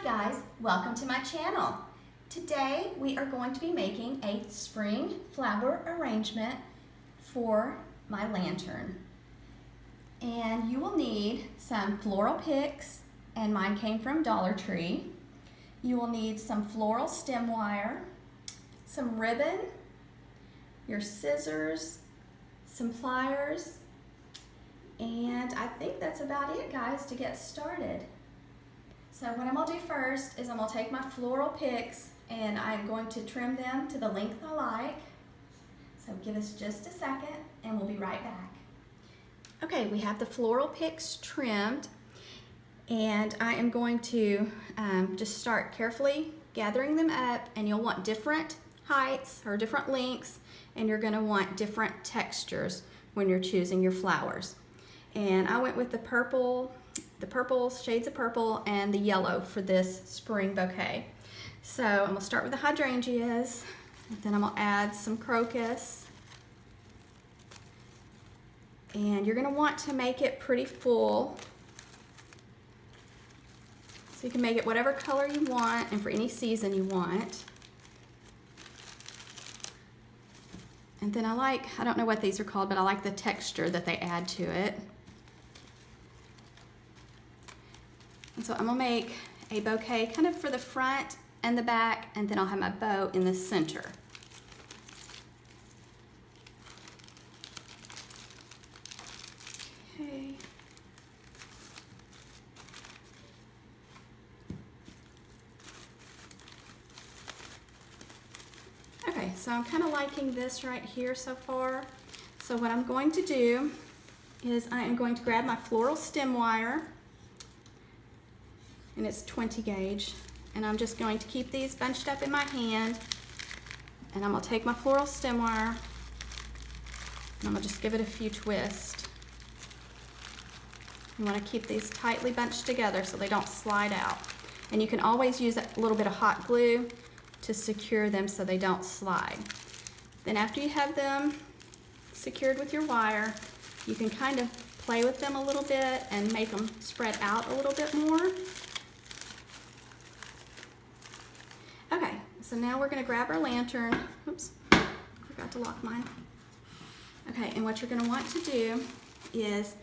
guys, welcome to my channel. Today we are going to be making a spring flower arrangement for my lantern. And you will need some floral picks, and mine came from Dollar Tree. You will need some floral stem wire, some ribbon, your scissors, some pliers, and I think that's about it, guys, to get started. So what I'm going to do first is I'm going to take my floral picks and I'm going to trim them to the length I like. So give us just a second and we'll be right back. Okay, we have the floral picks trimmed, and I am going to just start carefully gathering them up, and you'll want different heights or different lengths, and you're going to want different textures when you're choosing your flowers. And I went with the purple, shades of purple, and the yellow for this spring bouquet. So I'm going to start with the hydrangeas, and then I'm going to add some crocus. And you're going to want to make it pretty full. So you can make it whatever color you want and for any season you want. And then I don't know what these are called, but I like the texture that they add to it. And so I'm going to make a bouquet kind of for the front and the back, and then I'll have my bow in the center. Okay. Okay, so I'm kind of liking this right here so far. So what I'm going to do is I am going to grab my floral stem wire, and it's 20 gauge, and I'm just going to keep these bunched up in my hand, and I'm going to take my floral stem wire and I'm going to just give it a few twists. You want to keep these tightly bunched together so they don't slide out, and you can always use a little bit of hot glue to secure them so they don't slide. Then after you have them secured with your wire, you can kind of play with them a little bit and make them spread out a little bit more. Okay, so now we're going to grab our lantern. Oops, forgot to lock mine. Okay, and what you're going to want to do is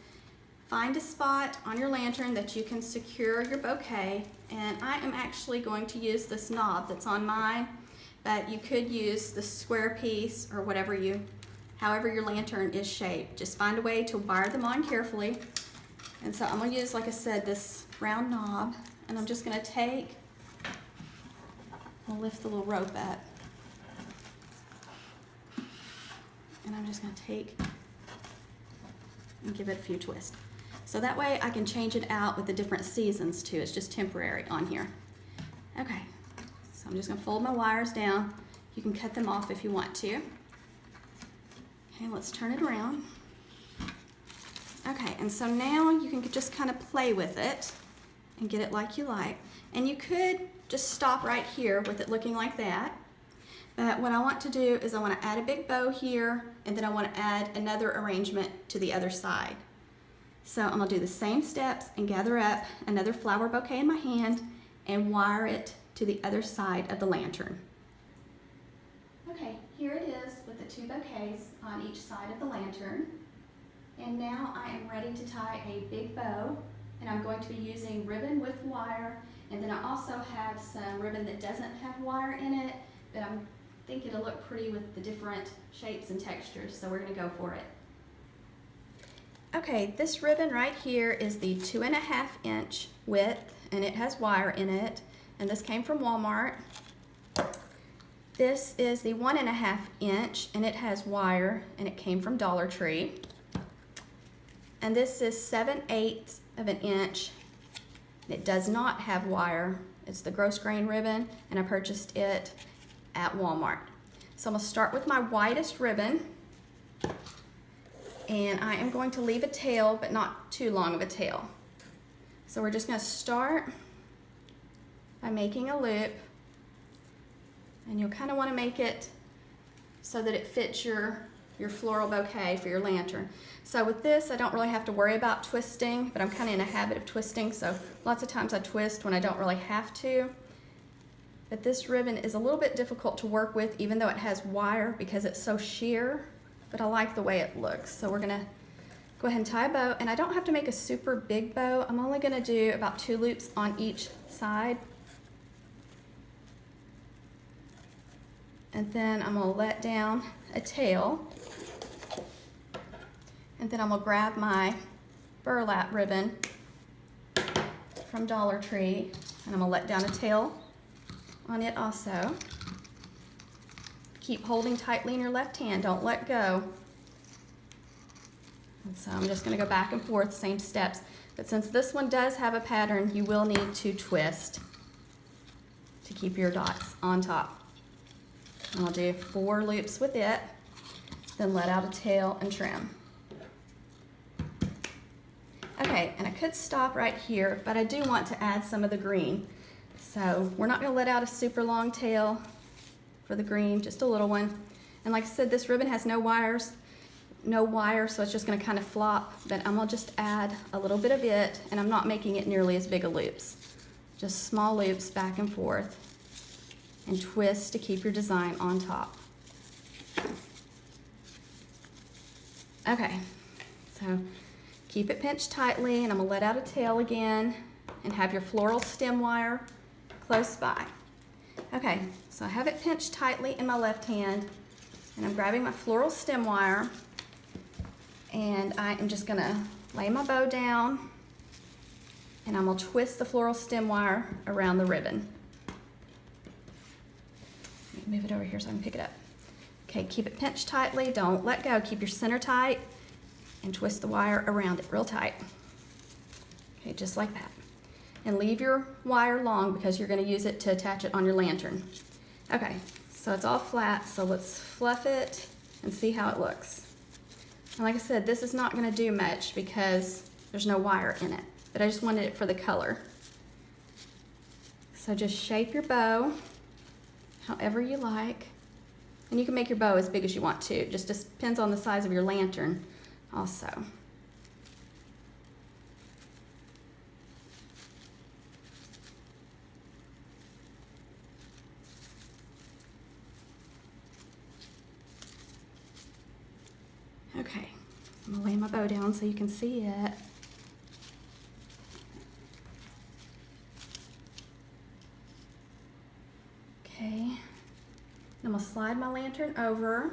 find a spot on your lantern that you can secure your bouquet, and I am actually going to use this knob that's on mine, but you could use the square piece or however your lantern is shaped. Just find a way to wire them on carefully. And so I'm going to use, like I said, this round knob, and I'm just going to I'll lift the little rope up, and I'm just going to take and give it a few twists. So that way I can change it out with the different seasons too. It's just temporary on here. Okay, so I'm just going to fold my wires down. You can cut them off if you want to. Okay, let's turn it around. Okay, and so now you can just kind of play with it and get it like you like. And you could just stop right here with it looking like that. But what I want to do is I want to add a big bow here, and then I want to add another arrangement to the other side. So I'm going to do the same steps and gather up another flower bouquet in my hand and wire it to the other side of the lantern. Okay, here it is with the two bouquets on each side of the lantern. And now I am ready to tie a big bow, and I'm going to be using ribbon with wire, and then I also have some ribbon that doesn't have wire in it, but I think it'll look pretty with the different shapes and textures, so we're going to go for it. Okay, this ribbon right here is the 2.5 inch width, and it has wire in it, and this came from Walmart. This is the 1.5 inch, and it has wire, and it came from Dollar Tree. And this is 7/8 of an inch. It does not have wire. It's the gross grain ribbon, and I purchased it at Walmart. So I'm going to start with my widest ribbon, and I am going to leave a tail, but not too long of a tail. So we're just going to start by making a loop, and you'll kind of want to make it so that it fits your your floral bouquet for your lantern. So with this, I don't really have to worry about twisting, but I'm kind of in a habit of twisting, so lots of times I twist when I don't really have to. But this ribbon is a little bit difficult to work with, even though it has wire because it's so sheer, but I like the way it looks. So we're gonna go ahead and tie a bow, and I don't have to make a super big bow. I'm only gonna do about 2 loops on each side. And then I'm gonna let down a tail. And then I'm gonna grab my burlap ribbon from Dollar Tree, and I'm gonna let down a tail on it also. Keep holding tightly in your left hand, don't let go. And so I'm just gonna go back and forth, same steps. But since this one does have a pattern, you will need to twist to keep your dots on top. And I'll do 4 loops with it, then let out a tail and trim. Okay, and I could stop right here, but I do want to add some of the green. So we're not gonna let out a super long tail for the green, just a little one. And like I said, this ribbon has no wire, so it's just gonna kind of flop, but I'm gonna just add a little bit of it, and I'm not making it nearly as big a loops. Just small loops back and forth, and twist to keep your design on top. Okay, so keep it pinched tightly, and I'm gonna let out a tail again, and have your floral stem wire close by. Okay, so I have it pinched tightly in my left hand, and I'm grabbing my floral stem wire, and I am just gonna lay my bow down, and I'm gonna twist the floral stem wire around the ribbon. Let me move it over here so I can pick it up. Okay, keep it pinched tightly, don't let go, keep your center tight, and twist the wire around it real tight. Okay, just like that. And leave your wire long because you're gonna use it to attach it on your lantern. Okay, so it's all flat, so let's fluff it and see how it looks. And like I said, this is not gonna do much because there's no wire in it, but I just wanted it for the color. So just shape your bow however you like. And you can make your bow as big as you want to. It just depends on the size of your lantern also. Okay, I'm gonna lay my bow down so you can see it. Okay, I'm gonna slide my lantern over.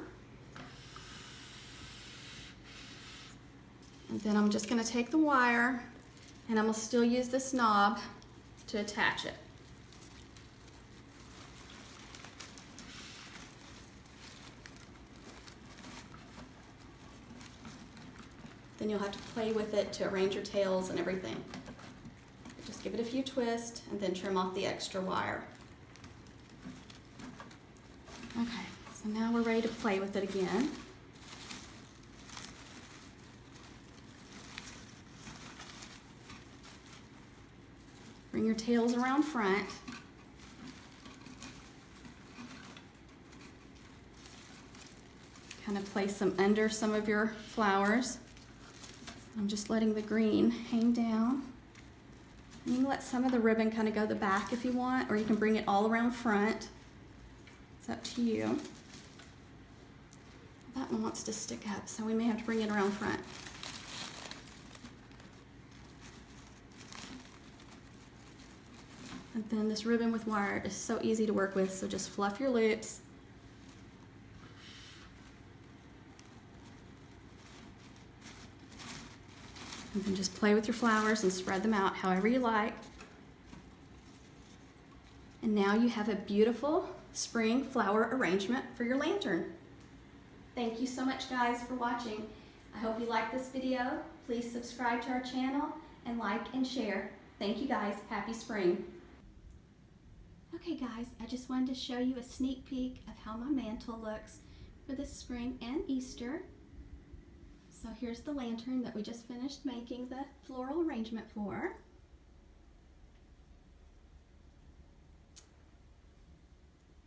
And then I'm just gonna take the wire, and I'm gonna still use this knob to attach it. Then you'll have to play with it to arrange your tails and everything. Just give it a few twists and then trim off the extra wire. Okay, so now we're ready to play with it again. Bring your tails around front. Kind of place them under some of your flowers. I'm just letting the green hang down. And you can let some of the ribbon kind of go the back if you want, or you can bring it all around front. It's up to you. That one wants to stick up, so we may have to bring it around front. And then this ribbon with wire is so easy to work with, so just fluff your loops. And then just play with your flowers and spread them out however you like. And now you have a beautiful spring flower arrangement for your lantern. Thank you so much, guys, for watching. I hope you liked this video. Please subscribe to our channel and like and share. Thank you, guys. Happy spring. Okay, guys, I just wanted to show you a sneak peek of how my mantle looks for this spring and Easter. So here's the lantern that we just finished making the floral arrangement for.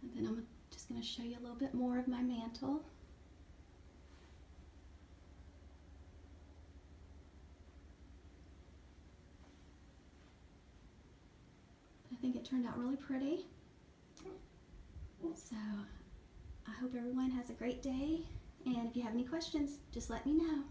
And then I'm just going to show you a little bit more of my mantle. think it turned out really pretty. So I hope everyone has a great day, and if you have any questions, just let me know.